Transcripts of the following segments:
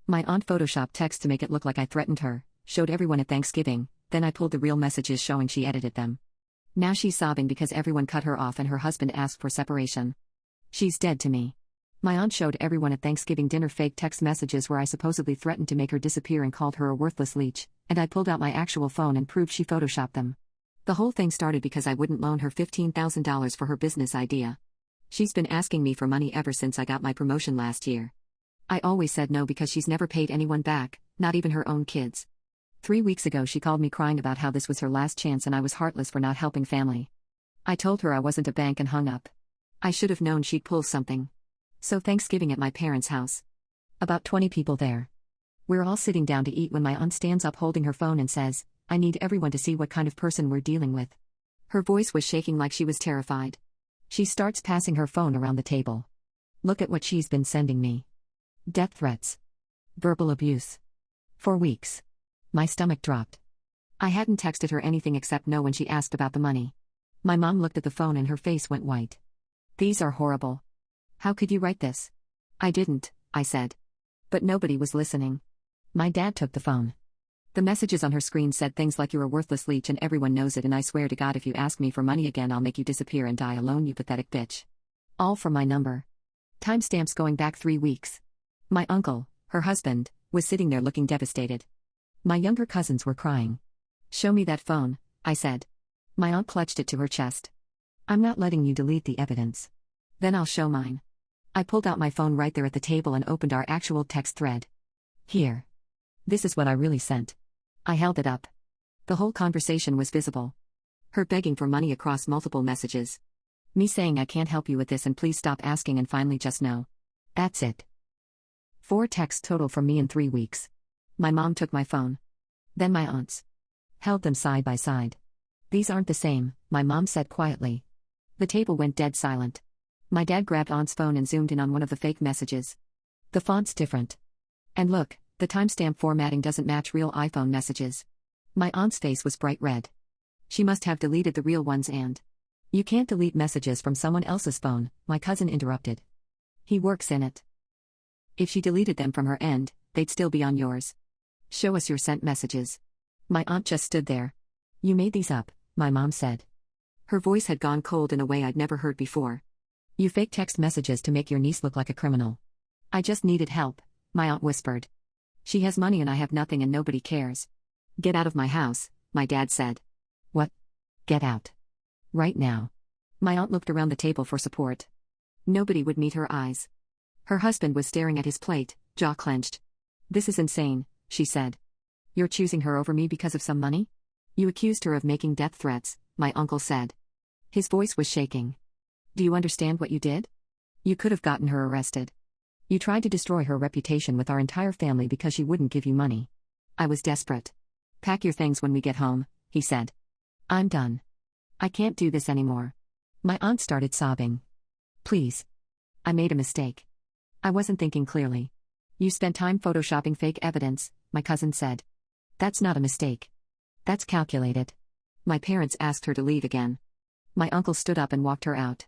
My aunt photoshopped text to make it look like I threatened her, showed everyone at Thanksgiving, then I pulled the real messages showing she edited them. Now she's sobbing because everyone cut her off and her husband asked for separation. She's dead to me. My aunt showed everyone at Thanksgiving dinner fake text messages where I supposedly threatened to make her disappear and called her a worthless leech, and I pulled out my actual phone and proved she photoshopped them. The whole thing started because I wouldn't loan her $15,000 for her business idea. She's been asking me for money ever since I got my promotion last year. I always said no because she's never paid anyone back, not even her own kids. 3 weeks ago she called me crying about how this was her last chance and I was heartless for not helping family. I told her I wasn't a bank and hung up. I should have known she'd pull something. So Thanksgiving at my parents' house. About 20 people there. We're all sitting down to eat when my aunt stands up holding her phone and says, "I need everyone to see what kind of person we're dealing with." Her voice was shaking like she was terrified. She starts passing her phone around the table. Look at what she's been sending me. Death threats. Verbal abuse. For weeks. My stomach dropped. I hadn't texted her anything except no when she asked about the money. My mom looked at the phone and her face went white. These are horrible. How could you write this? I didn't, I said. But nobody was listening. My dad took the phone. The messages on her screen said things like "you're a worthless leech and everyone knows it, and I swear to God if you ask me for money again I'll make you disappear and die alone, you pathetic bitch." All from my number. Timestamps going back 3 weeks. My uncle, her husband, was sitting there looking devastated. My younger cousins were crying. "Show me that phone," I said. My aunt clutched it to her chest. "I'm not letting you delete the evidence. Then I'll show mine." I pulled out my phone right there at the table and opened our actual text thread. Here. This is what I really sent. I held it up. The whole conversation was visible. Her begging for money across multiple messages. Me saying "I can't help you with this and please stop asking," and finally just no. That's it. 4 texts total from me in 3 weeks. My mom took my phone. Then my aunts. Held them side by side. "These aren't the same," my mom said quietly. The table went dead silent. My dad grabbed aunt's phone and zoomed in on one of the fake messages. The font's different. And look, the timestamp formatting doesn't match real iPhone messages. My aunt's face was bright red. She must have deleted the real ones and... "You can't delete messages from someone else's phone," my cousin interrupted. "He works in it. If she deleted them from her end, they'd still be on yours. Show us your sent messages." My aunt just stood there. "You made these up," my mom said. Her voice had gone cold in a way I'd never heard before. "You fake text messages to make your niece look like a criminal." "I just needed help," my aunt whispered. "She has money and I have nothing and nobody cares." "Get out of my house," my dad said. "What? Get out. Right now." My aunt looked around the table for support. Nobody would meet her eyes. Her husband was staring at his plate, jaw clenched. "This is insane," she said. "You're choosing her over me because of some money? You accused her of making death threats," my uncle said. His voice was shaking. "Do you understand what you did? You could have gotten her arrested. You tried to destroy her reputation with our entire family because she wouldn't give you money." I was desperate. "Pack your things when we get home," he said. "I'm done. I can't do this anymore." My aunt started sobbing. "Please. I made a mistake. I wasn't thinking clearly." "You spent time photoshopping fake evidence," my cousin said. "That's not a mistake. That's calculated." My parents asked her to leave again. My uncle stood up and walked her out.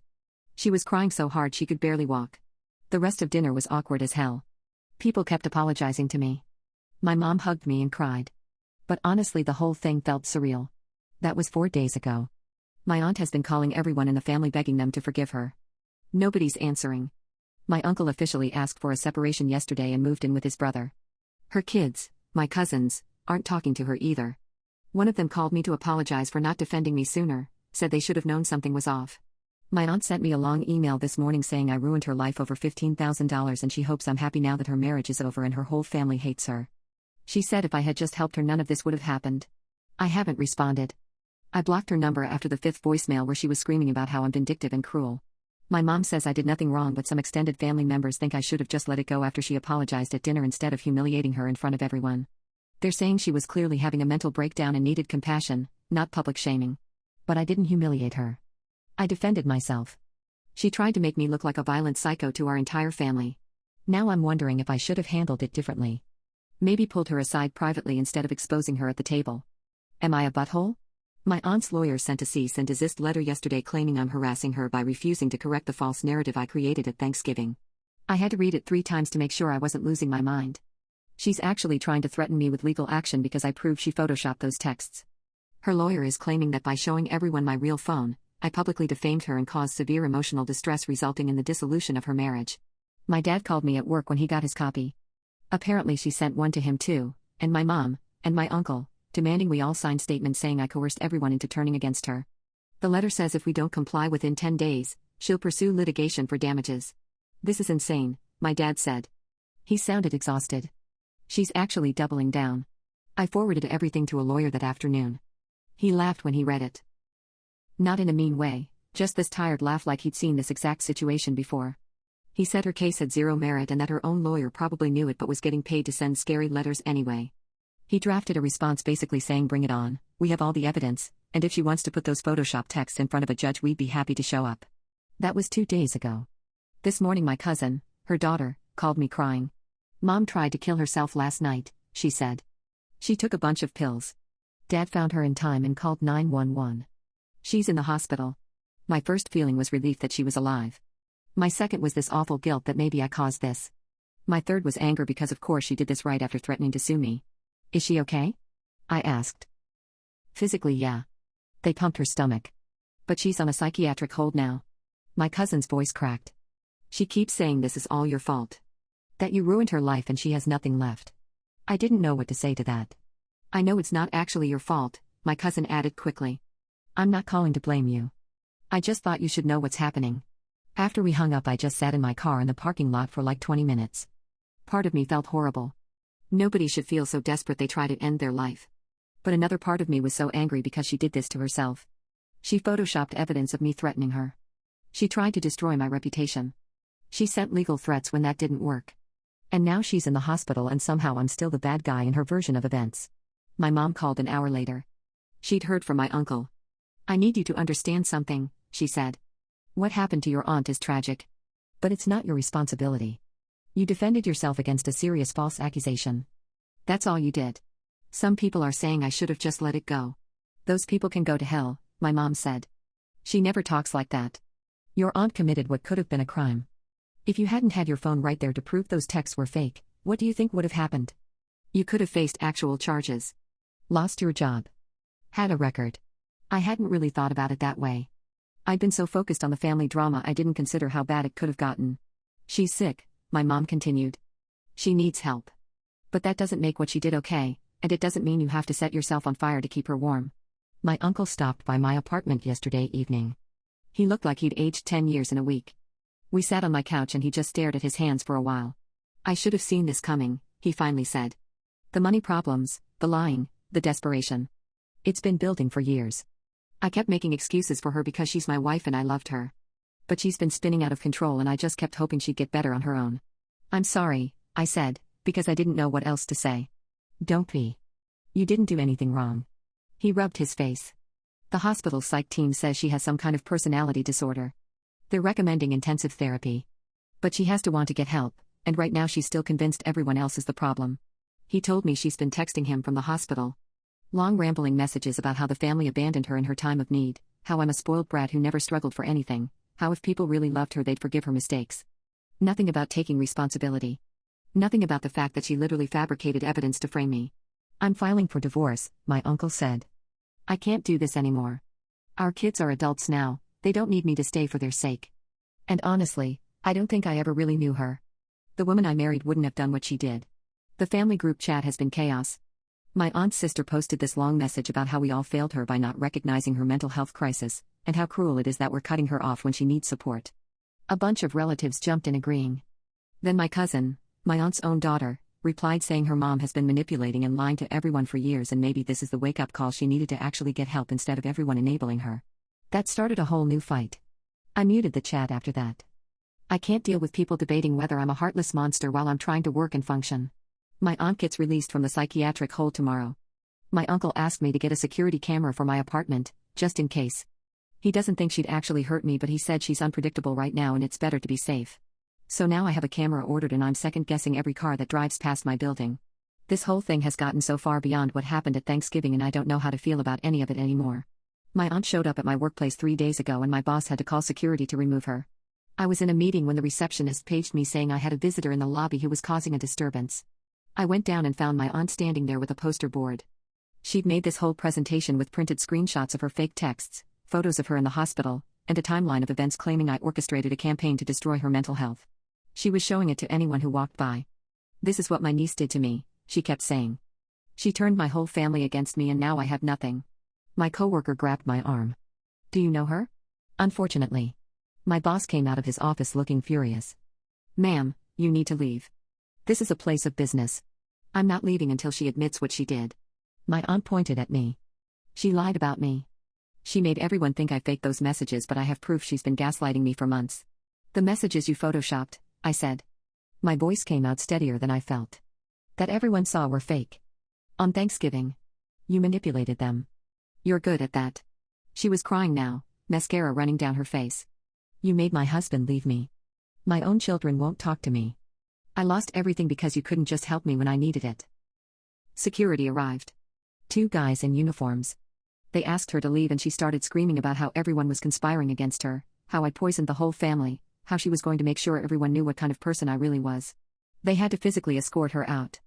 She was crying so hard she could barely walk. The rest of dinner was awkward as hell. People kept apologizing to me. My mom hugged me and cried. But honestly, the whole thing felt surreal. That was 4 days ago. My aunt has been calling everyone in the family begging them to forgive her. Nobody's answering. My uncle officially asked for a separation yesterday and moved in with his brother. Her kids, my cousins, aren't talking to her either. One of them called me to apologize for not defending me sooner, said they should have known something was off. My aunt sent me a long email this morning saying I ruined her life over $15,000 and she hopes I'm happy now that her marriage is over and her whole family hates her. She said if I had just helped her none of this would have happened. I haven't responded. I blocked her number after the 5th voicemail where she was screaming about how I'm vindictive and cruel. My mom says I did nothing wrong, but some extended family members think I should have just let it go after she apologized at dinner instead of humiliating her in front of everyone. They're saying she was clearly having a mental breakdown and needed compassion, not public shaming. But I didn't humiliate her. I defended myself. She tried to make me look like a violent psycho to our entire family. Now I'm wondering if I should have handled it differently. Maybe pulled her aside privately instead of exposing her at the table. Am I a butthole? My aunt's lawyer sent a cease and desist letter yesterday claiming I'm harassing her by refusing to correct the false narrative I created at Thanksgiving. I had to read it 3 times to make sure I wasn't losing my mind. She's actually trying to threaten me with legal action because I proved she photoshopped those texts. Her lawyer is claiming that by showing everyone my real phone, I publicly defamed her and caused severe emotional distress resulting in the dissolution of her marriage. My dad called me at work when he got his copy. Apparently she sent one to him too, and my mom, and my uncle, demanding we all sign statements saying I coerced everyone into turning against her. The letter says if we don't comply within 10 days, she'll pursue litigation for damages. This is insane, my dad said. He sounded exhausted. She's actually doubling down. I forwarded everything to a lawyer that afternoon. He laughed when he read it. Not in a mean way, just this tired laugh like he'd seen this exact situation before. He said her case had zero merit and that her own lawyer probably knew it but was getting paid to send scary letters anyway. He drafted a response basically saying bring it on, we have all the evidence, and if she wants to put those Photoshop texts in front of a judge we'd be happy to show up. That was 2 days ago. This morning my cousin, her daughter, called me crying. Mom tried to kill herself last night, she said. She took a bunch of pills. Dad found her in time and called 911. She's in the hospital. My first feeling was relief that she was alive. My second was this awful guilt that maybe I caused this. My third was anger because of course she did this right after threatening to sue me. Is she okay? I asked. Physically, yeah. They pumped her stomach. But she's on a psychiatric hold now. My cousin's voice cracked. She keeps saying this is all your fault. That you ruined her life and she has nothing left. I didn't know what to say to that. I know it's not actually your fault, my cousin added quickly. I'm not calling to blame you. I just thought you should know what's happening. After we hung up I just sat in my car in the parking lot for like 20 minutes. Part of me felt horrible. Nobody should feel so desperate they try to end their life. But another part of me was so angry because she did this to herself. She photoshopped evidence of me threatening her. She tried to destroy my reputation. She sent legal threats when that didn't work. And now she's in the hospital and somehow I'm still the bad guy in her version of events. My mom called an hour later. She'd heard from my uncle. I need you to understand something, she said. What happened to your aunt is tragic. But it's not your responsibility. You defended yourself against a serious false accusation. That's all you did. Some people are saying I should have just let it go. Those people can go to hell, my mom said. She never talks like that. Your aunt committed what could have been a crime. If you hadn't had your phone right there to prove those texts were fake, what do you think would have happened? You could have faced actual charges. Lost your job. Had a record. I hadn't really thought about it that way. I'd been so focused on the family drama I didn't consider how bad it could have gotten. She's sick, my mom continued. She needs help. But that doesn't make what she did okay, and it doesn't mean you have to set yourself on fire to keep her warm. My uncle stopped by my apartment yesterday evening. He looked like he'd aged 10 years in a week. We sat on my couch and he just stared at his hands for a while. I should have seen this coming, he finally said. The money problems, the lying, the desperation. It's been building for years. I kept making excuses for her because she's my wife and I loved her. But she's been spinning out of control and I just kept hoping she'd get better on her own. I'm sorry, I said, because I didn't know what else to say. Don't be. You didn't do anything wrong. He rubbed his face. The hospital psych team says she has some kind of personality disorder. They're recommending intensive therapy. But she has to want to get help, and right now she's still convinced everyone else is the problem. He told me she's been texting him from the hospital. Long rambling messages about how the family abandoned her in her time of need, how I'm a spoiled brat who never struggled for anything, how if people really loved her they'd forgive her mistakes. Nothing about taking responsibility. Nothing about the fact that she literally fabricated evidence to frame me. I'm filing for divorce, my uncle said. I can't do this anymore. Our kids are adults now, they don't need me to stay for their sake. And honestly, I don't think I ever really knew her. The woman I married wouldn't have done what she did. The family group chat has been chaos. My aunt's sister posted this long message about how we all failed her by not recognizing her mental health crisis, and how cruel it is that we're cutting her off when she needs support. A bunch of relatives jumped in agreeing. Then my cousin, my aunt's own daughter, replied saying her mom has been manipulating and lying to everyone for years and maybe this is the wake-up call she needed to actually get help instead of everyone enabling her. That started a whole new fight. I muted the chat after that. I can't deal with people debating whether I'm a heartless monster while I'm trying to work and function. My aunt gets released from the psychiatric hold tomorrow. My uncle asked me to get a security camera for my apartment, just in case. He doesn't think she'd actually hurt me but he said she's unpredictable right now and it's better to be safe. So now I have a camera ordered and I'm second-guessing every car that drives past my building. This whole thing has gotten so far beyond what happened at Thanksgiving and I don't know how to feel about any of it anymore. My aunt showed up at my workplace 3 days ago and my boss had to call security to remove her. I was in a meeting when the receptionist paged me saying I had a visitor in the lobby who was causing a disturbance. I went down and found my aunt standing there with a poster board. She'd made this whole presentation with printed screenshots of her fake texts, photos of her in the hospital, and a timeline of events claiming I orchestrated a campaign to destroy her mental health. She was showing it to anyone who walked by. "This is what my niece did to me," she kept saying. "She turned my whole family against me and now I have nothing." My coworker grabbed my arm. "Do you know her?" "Unfortunately." My boss came out of his office looking furious. "Ma'am, you need to leave. This is a place of business. I'm not leaving until she admits what she did." My aunt pointed at me. "She lied about me. She made everyone think I faked those messages, but I have proof she's been gaslighting me for months." "The messages you photoshopped," I said. My voice came out steadier than I felt. "That everyone saw were fake. On Thanksgiving. You manipulated them. You're good at that." She was crying now, mascara running down her face. "You made my husband leave me. My own children won't talk to me. I lost everything because you couldn't just help me when I needed it." Security arrived. 2 guys in uniforms. They asked her to leave and she started screaming about how everyone was conspiring against her, how I poisoned the whole family, how she was going to make sure everyone knew what kind of person I really was. They had to physically escort her out.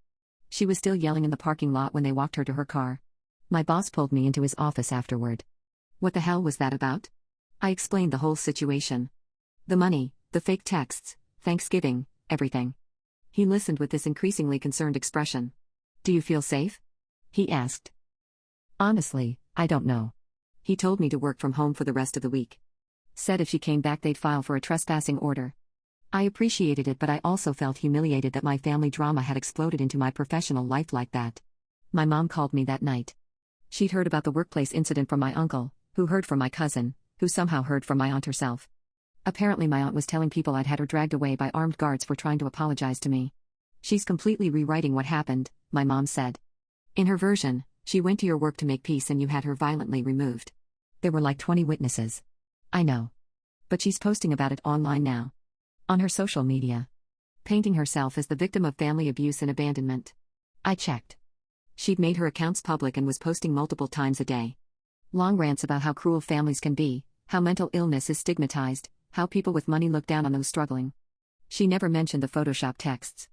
She was still yelling in the parking lot when they walked her to her car. My boss pulled me into his office afterward. "What the hell was that about?" I explained the whole situation. The money, the fake texts, Thanksgiving, everything. He listened with this increasingly concerned expression. "Do you feel safe?" he asked. "Honestly, I don't know." He told me to work from home for the rest of the week. Said if she came back they'd file for a trespassing order. I appreciated it, but I also felt humiliated that my family drama had exploded into my professional life like that. My mom called me that night. She'd heard about the workplace incident from my uncle, who heard from my cousin, who somehow heard from my aunt herself. Apparently my aunt was telling people I'd had her dragged away by armed guards for trying to apologize to me. "She's completely rewriting what happened," my mom said. "In her version, she went to your work to make peace and you had her violently removed. There were like 20 witnesses." "I know. But she's posting about it online now. On her social media. Painting herself as the victim of family abuse and abandonment." I checked. She'd made her accounts public and was posting multiple times a day. Long rants about how cruel families can be, how mental illness is stigmatized, how people with money look down on those struggling. She never mentioned the Photoshop texts.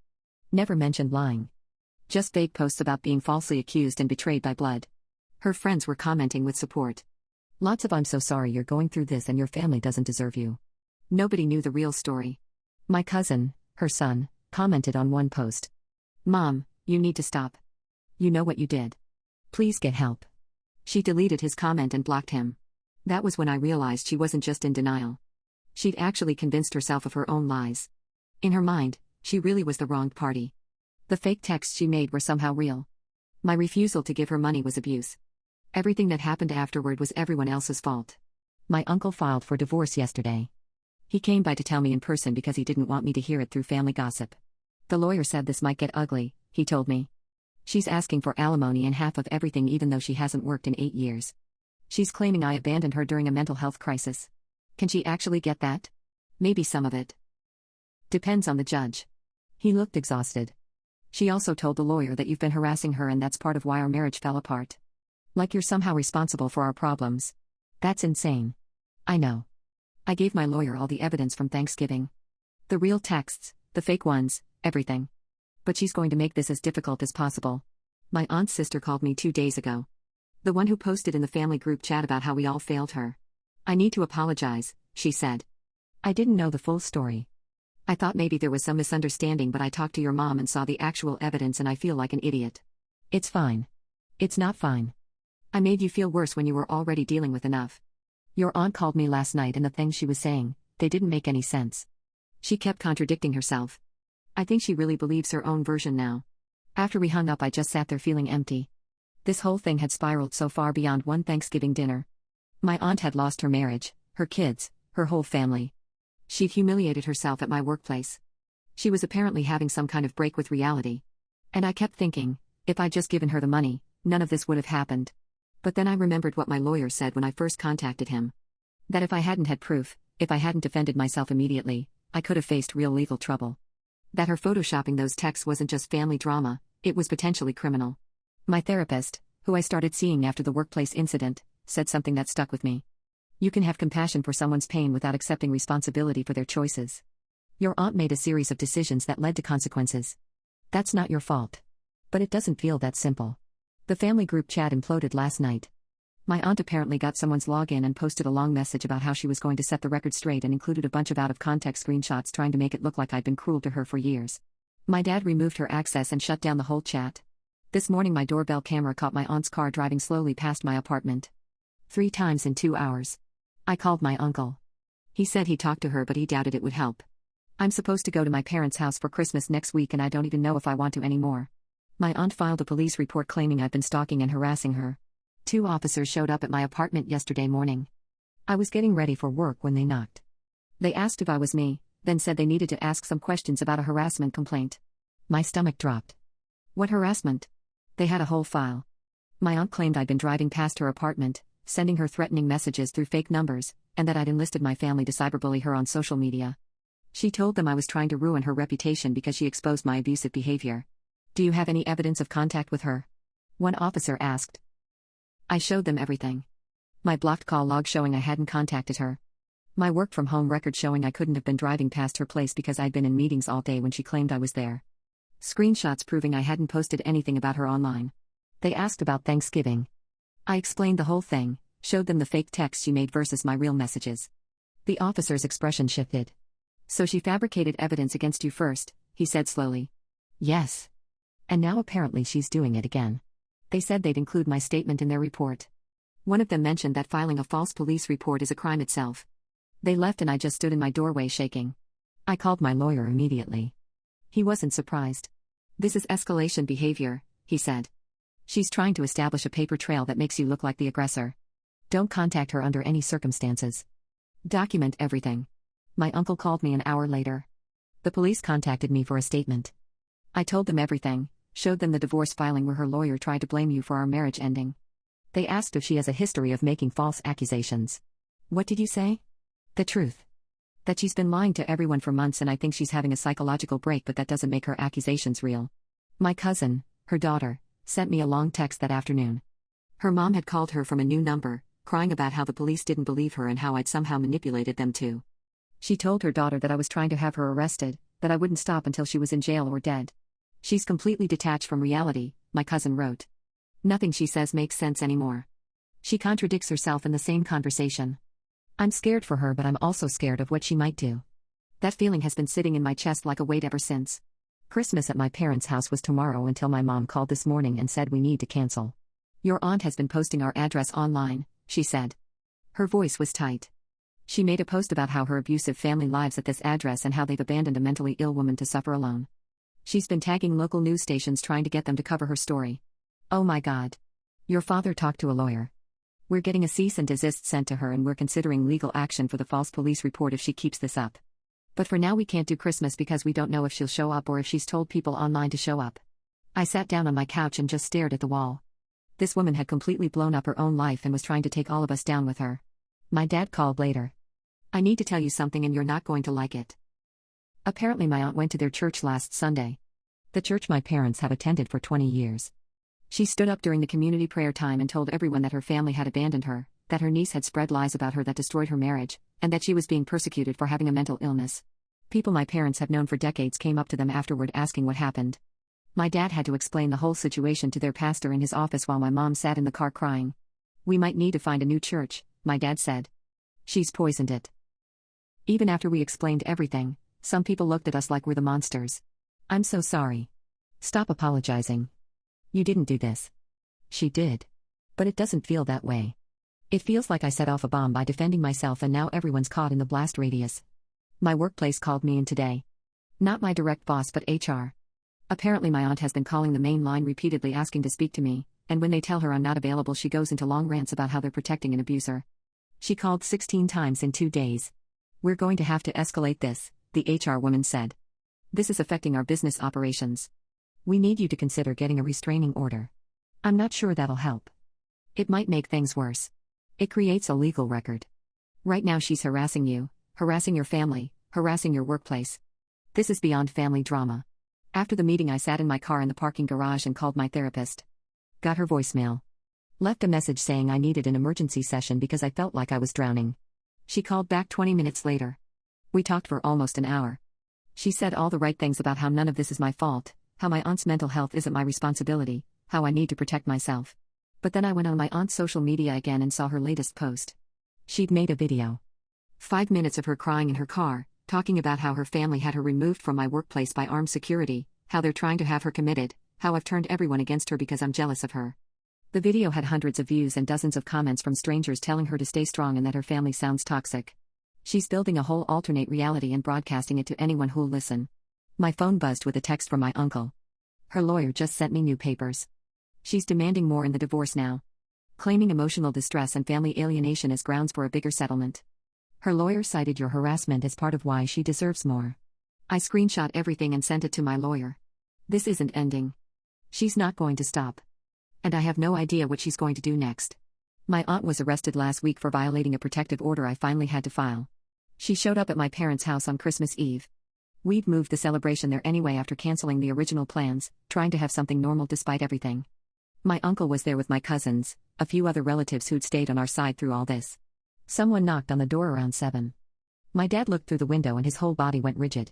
Never mentioned lying. Just vague posts about being falsely accused and betrayed by blood. Her friends were commenting with support. Lots of "I'm so sorry you're going through this and your family doesn't deserve you." Nobody knew the real story. My cousin, her son, commented on one post. "Mom, you need to stop. You know what you did. Please get help." She deleted his comment and blocked him. That was when I realized she wasn't just in denial. She'd actually convinced herself of her own lies. In her mind, she really was the wronged party. The fake texts she made were somehow real. My refusal to give her money was abuse. Everything that happened afterward was everyone else's fault. My uncle filed for divorce yesterday. He came by to tell me in person because he didn't want me to hear it through family gossip. "The lawyer said this might get ugly," he told me. "She's asking for alimony and half of everything even though she hasn't worked in 8 years. She's claiming I abandoned her during a mental health crisis. Can she actually get that? Maybe some of it. Depends on the judge." He looked exhausted. "She also told the lawyer that you've been harassing her and that's part of why our marriage fell apart. Like you're somehow responsible for our problems. That's insane." "I know. I gave my lawyer all the evidence from Thanksgiving. The real texts, the fake ones, everything. But she's going to make this as difficult as possible." My aunt's sister called me 2 days ago. The one who posted in the family group chat about how we all failed her. "I need to apologize," she said. "I didn't know the full story. I thought maybe there was some misunderstanding, but I talked to your mom and saw the actual evidence and I feel like an idiot." "It's fine. It's not fine. I made you feel worse when you were already dealing with enough. Your aunt called me last night and the things she was saying, they didn't make any sense." She kept contradicting herself. I think she really believes her own version now. After we hung up I just sat there feeling empty. This whole thing had spiraled so far beyond one Thanksgiving dinner. My aunt had lost her marriage, her kids, her whole family. She'd humiliated herself at my workplace. She was apparently having some kind of break with reality. And I kept thinking, if I'd just given her the money, none of this would have happened. But then I remembered what my lawyer said when I first contacted him. That if I hadn't had proof, if I hadn't defended myself immediately, I could have faced real legal trouble. That her photoshopping those texts wasn't just family drama, it was potentially criminal. My therapist, who I started seeing after the workplace incident, said something that stuck with me. "You can have compassion for someone's pain without accepting responsibility for their choices. Your aunt made a series of decisions that led to consequences. That's not your fault. But it doesn't feel that simple. The family group chat imploded last night. My aunt apparently got someone's login and posted a long message about how she was going to set the record straight and included a bunch of out-of-context screenshots trying to make it look like I'd been cruel to her for years. My dad removed her access and shut down the whole chat. This morning my doorbell camera caught my aunt's car driving slowly past my apartment. 3 times in 2 hours. I called my uncle. He said he talked to her but he doubted it would help. I'm supposed to go to my parents' house for Christmas next week and I don't even know if I want to anymore. My aunt filed a police report claiming I've been stalking and harassing her. 2 officers showed up at my apartment yesterday morning. I was getting ready for work when they knocked. They asked if I was me, then said they needed to ask some questions about a harassment complaint. My stomach dropped. What harassment? They had a whole file. My aunt claimed I'd been driving past her apartment, sending her threatening messages through fake numbers, and that I'd enlisted my family to cyberbully her on social media. She told them I was trying to ruin her reputation because she exposed my abusive behavior. Do you have any evidence of contact with her? One officer asked. I showed them everything. My blocked call log showing I hadn't contacted her. My work from home record showing I couldn't have been driving past her place because I'd been in meetings all day when she claimed I was there. Screenshots proving I hadn't posted anything about her online. They asked about Thanksgiving. I explained the whole thing, showed them the fake texts she made versus my real messages. The officer's expression shifted. So she fabricated evidence against you first, he said slowly. Yes. And now apparently she's doing it again. They said they'd include my statement in their report. One of them mentioned that filing a false police report is a crime itself. They left and I just stood in my doorway shaking. I called my lawyer immediately. He wasn't surprised. This is escalation behavior, he said. She's trying to establish a paper trail that makes you look like the aggressor. Don't contact her under any circumstances. Document everything. My uncle called me an hour later. The police contacted me for a statement. I told them everything, showed them the divorce filing where her lawyer tried to blame you for our marriage ending. They asked if she has a history of making false accusations. What did you say? The truth. That she's been lying to everyone for months and I think she's having a psychological break, but that doesn't make her accusations real. My cousin, her daughter, sent me a long text that afternoon. Her mom had called her from a new number, crying about how the police didn't believe her and how I'd somehow manipulated them too. She told her daughter that I was trying to have her arrested, that I wouldn't stop until she was in jail or dead. She's completely detached from reality, my cousin wrote. Nothing she says makes sense anymore. She contradicts herself in the same conversation. I'm scared for her, but I'm also scared of what she might do. That feeling has been sitting in my chest like a weight ever since. Christmas at my parents' house was tomorrow until my mom called this morning and said we need to cancel. Your aunt has been posting our address online, she said. Her voice was tight. She made a post about how her abusive family lives at this address and how they've abandoned a mentally ill woman to suffer alone. She's been tagging local news stations trying to get them to cover her story. Oh my God. Your father talked to a lawyer. We're getting a cease and desist sent to her and we're considering legal action for the false police report if she keeps this up. But for now we can't do Christmas because we don't know if she'll show up or if she's told people online to show up. I sat down on my couch and just stared at the wall. This woman had completely blown up her own life and was trying to take all of us down with her. My dad called later. I need to tell you something and you're not going to like it. Apparently my aunt went to their church last Sunday. The church my parents have attended for 20 years. She stood up during the community prayer time and told everyone that her family had abandoned her, that her niece had spread lies about her that destroyed her marriage, and that she was being persecuted for having a mental illness. People my parents have known for decades came up to them afterward asking what happened. My dad had to explain the whole situation to their pastor in his office while my mom sat in the car crying. We might need to find a new church, my dad said. She's poisoned it. Even after we explained everything, some people looked at us like we're the monsters. I'm so sorry. Stop apologizing. You didn't do this. She did. But it doesn't feel that way. It feels like I set off a bomb by defending myself and now everyone's caught in the blast radius. My workplace called me in today. Not my direct boss but HR. Apparently my aunt has been calling the main line repeatedly asking to speak to me, and when they tell her I'm not available she goes into long rants about how they're protecting an abuser. She called 16 times in 2 days. We're going to have to escalate this, the HR woman said. This is affecting our business operations. We need you to consider getting a restraining order. I'm not sure that'll help. It might make things worse. It creates a legal record. Right now she's harassing you, harassing your family, harassing your workplace. This is beyond family drama. After the meeting I sat in my car in the parking garage and called my therapist. Got her voicemail. Left a message saying I needed an emergency session because I felt like I was drowning. She called back 20 minutes later. We talked for almost an hour. She said all the right things about how none of this is my fault, how my aunt's mental health isn't my responsibility, how I need to protect myself. But then I went on my aunt's social media again and saw her latest post. She'd made a video. 5 minutes of her crying in her car, talking about how her family had her removed from my workplace by armed security, how they're trying to have her committed, how I've turned everyone against her because I'm jealous of her. The video had hundreds of views and dozens of comments from strangers telling her to stay strong and that her family sounds toxic. She's building a whole alternate reality and broadcasting it to anyone who'll listen. My phone buzzed with a text from my uncle. Her lawyer just sent me new papers. She's demanding more in the divorce now, claiming emotional distress and family alienation as grounds for a bigger settlement. Her lawyer cited your harassment as part of why she deserves more. I screenshot everything and sent it to my lawyer. This isn't ending. She's not going to stop. And I have no idea what she's going to do next. My aunt was arrested last week for violating a protective order I finally had to file. She showed up at my parents' house on Christmas Eve. We'd moved the celebration there anyway after canceling the original plans, trying to have something normal despite everything. My uncle was there with my cousins, a few other relatives who'd stayed on our side through all this. Someone knocked on the door around 7. My dad looked through the window and his whole body went rigid.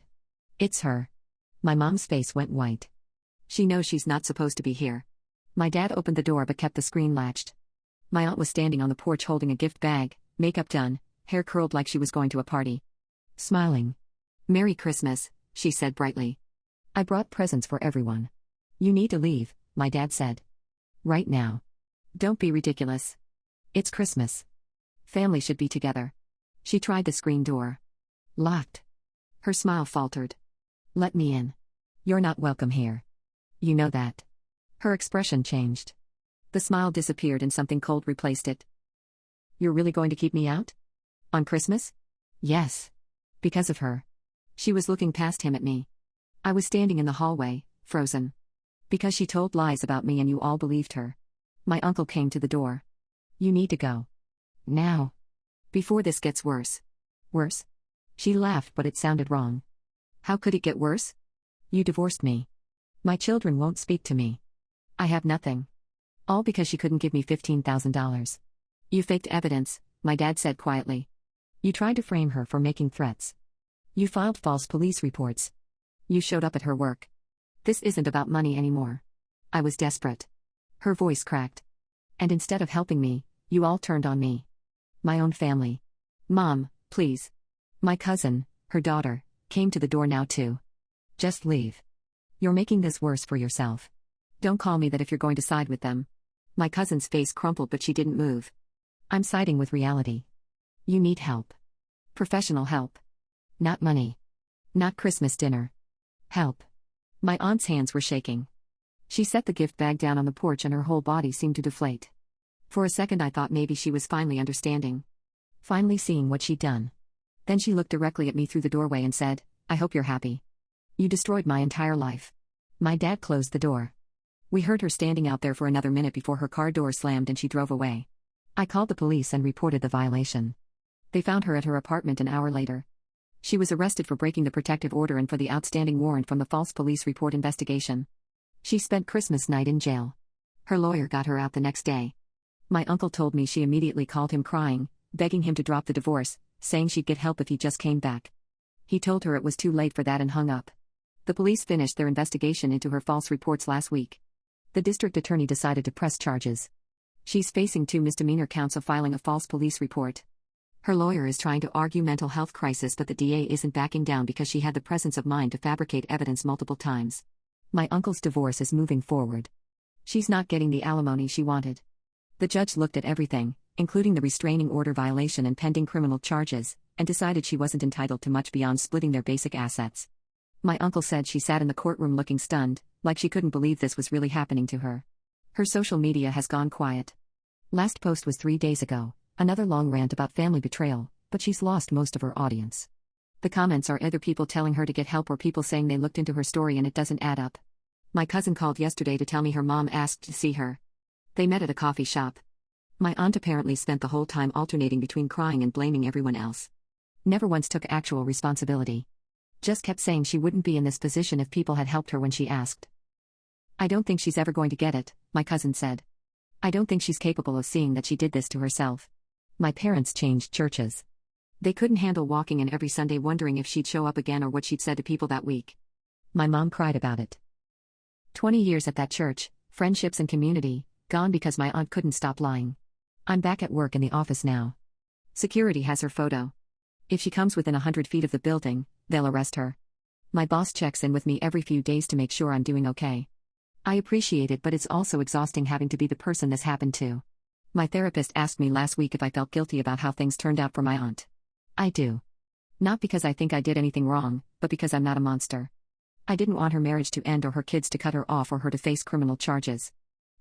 It's her. My mom's face went white. She knows she's not supposed to be here. My dad opened the door but kept the screen latched. My aunt was standing on the porch holding a gift bag, makeup done, hair curled like she was going to a party. Smiling. "Merry Christmas," she said brightly. "I brought presents for everyone. You need to leave," my dad said. "Right now. Don't be ridiculous. It's Christmas. Family should be together." She tried the screen door. Locked. Her smile faltered. "Let me in. You're not welcome here. You know that." Her expression changed. The smile disappeared and something cold replaced it. "You're really going to keep me out? On Christmas?" "Yes. Because of her." She was looking past him at me. I was standing in the hallway, frozen. "Because she told lies about me and you all believed her." My uncle came to the door. "You need to go. Now. Before this gets worse." "Worse?" She laughed, but it sounded wrong. "How could it get worse?" "You divorced me. My children won't speak to me. I have nothing. All because she couldn't give me $15,000. You faked evidence," my dad said quietly. "You tried to frame her for making threats. You filed false police reports. You showed up at her work. This isn't about money anymore." I was desperate. Her voice cracked. "And instead of helping me, you all turned on me. My own family. Mom, please." My cousin, her daughter, came to the door now too. "Just leave. You're making this worse for yourself. Don't call me that if you're going to side with them." My cousin's face crumpled but she didn't move. "I'm siding with reality. You need help. Professional help. Not money. Not Christmas dinner. Help." My aunt's hands were shaking. She set the gift bag down on the porch and her whole body seemed to deflate. For a second I thought maybe she was finally understanding. Finally seeing what she'd done. Then she looked directly at me through the doorway and said, "I hope you're happy. You destroyed my entire life." My dad closed the door. We heard her standing out there for another minute before her car door slammed and she drove away. I called the police and reported the violation. They found her at her apartment an hour later. She was arrested for breaking the protective order and for the outstanding warrant from the false police report investigation. She spent Christmas night in jail. Her lawyer got her out the next day. My uncle told me she immediately called him crying, begging him to drop the divorce, saying she'd get help if he just came back. He told her it was too late for that and hung up. The police finished their investigation into her false reports last week. The district attorney decided to press charges. She's facing 2 misdemeanor counts of filing a false police report. Her lawyer is trying to argue mental health crisis, but the DA isn't backing down because she had the presence of mind to fabricate evidence multiple times. My uncle's divorce is moving forward. She's not getting the alimony she wanted. The judge looked at everything, including the restraining order violation and pending criminal charges, and decided she wasn't entitled to much beyond splitting their basic assets. My uncle said she sat in the courtroom looking stunned, like she couldn't believe this was really happening to her. Her social media has gone quiet. Last post was 3 days ago, another long rant about family betrayal, but she's lost most of her audience. The comments are either people telling her to get help or people saying they looked into her story and it doesn't add up. My cousin called yesterday to tell me her mom asked to see her. They met at a coffee shop. My aunt apparently spent the whole time alternating between crying and blaming everyone else. Never once took actual responsibility. Just kept saying she wouldn't be in this position if people had helped her when she asked. "I don't think she's ever going to get it," my cousin said. "I don't think she's capable of seeing that she did this to herself." My parents changed churches. They couldn't handle walking in every Sunday wondering if she'd show up again or what she'd said to people that week. My mom cried about it. 20 years at that church, friendships and community, gone because my aunt couldn't stop lying. I'm back at work in the office now. Security has her photo. If she comes within 100 feet of the building, they'll arrest her. My boss checks in with me every few days to make sure I'm doing okay. I appreciate it, but it's also exhausting having to be the person this happened to. My therapist asked me last week if I felt guilty about how things turned out for my aunt. I do. Not because I think I did anything wrong, but because I'm not a monster. I didn't want her marriage to end or her kids to cut her off or her to face criminal charges.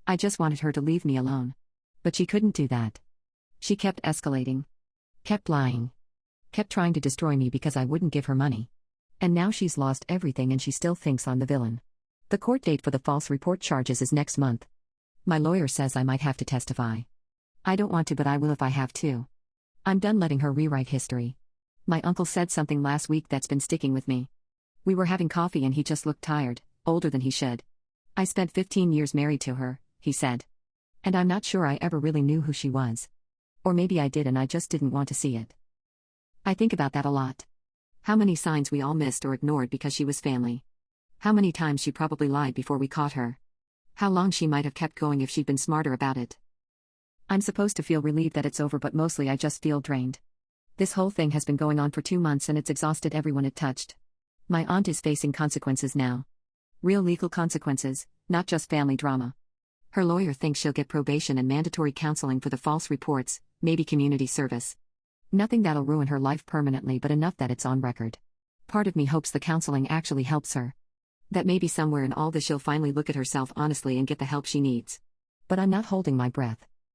I just wanted her to leave me alone. But she couldn't do that. She kept escalating. Kept lying. Kept trying to destroy me because I wouldn't give her money. And now she's lost everything and she still thinks I'm the villain. The court date for the false report charges is next month. My lawyer says I might have to testify. I don't want to, but I will if I have to. I'm done letting her rewrite history. My uncle said something last week that's been sticking with me. We were having coffee and he just looked tired, older than he should. I spent 15 years married to her, he said. And I'm not sure I ever really knew who she was. Or maybe I did and I just didn't want to see it. I think about that a lot. How many signs we all missed or ignored because she was family. How many times she probably lied before we caught her. How long she might have kept going if she'd been smarter about it. I'm supposed to feel relieved that it's over, but mostly I just feel drained. This whole thing has been going on for 2 months and it's exhausted everyone it touched. My aunt is facing consequences now. Real legal consequences, not just family drama. Her lawyer thinks she'll get probation and mandatory counseling for the false reports, maybe community service. Nothing that'll ruin her life permanently, but enough that it's on record. Part of me hopes the counseling actually helps her. That maybe somewhere in all this she'll finally look at herself honestly and get the help she needs. But I'm not holding my breath.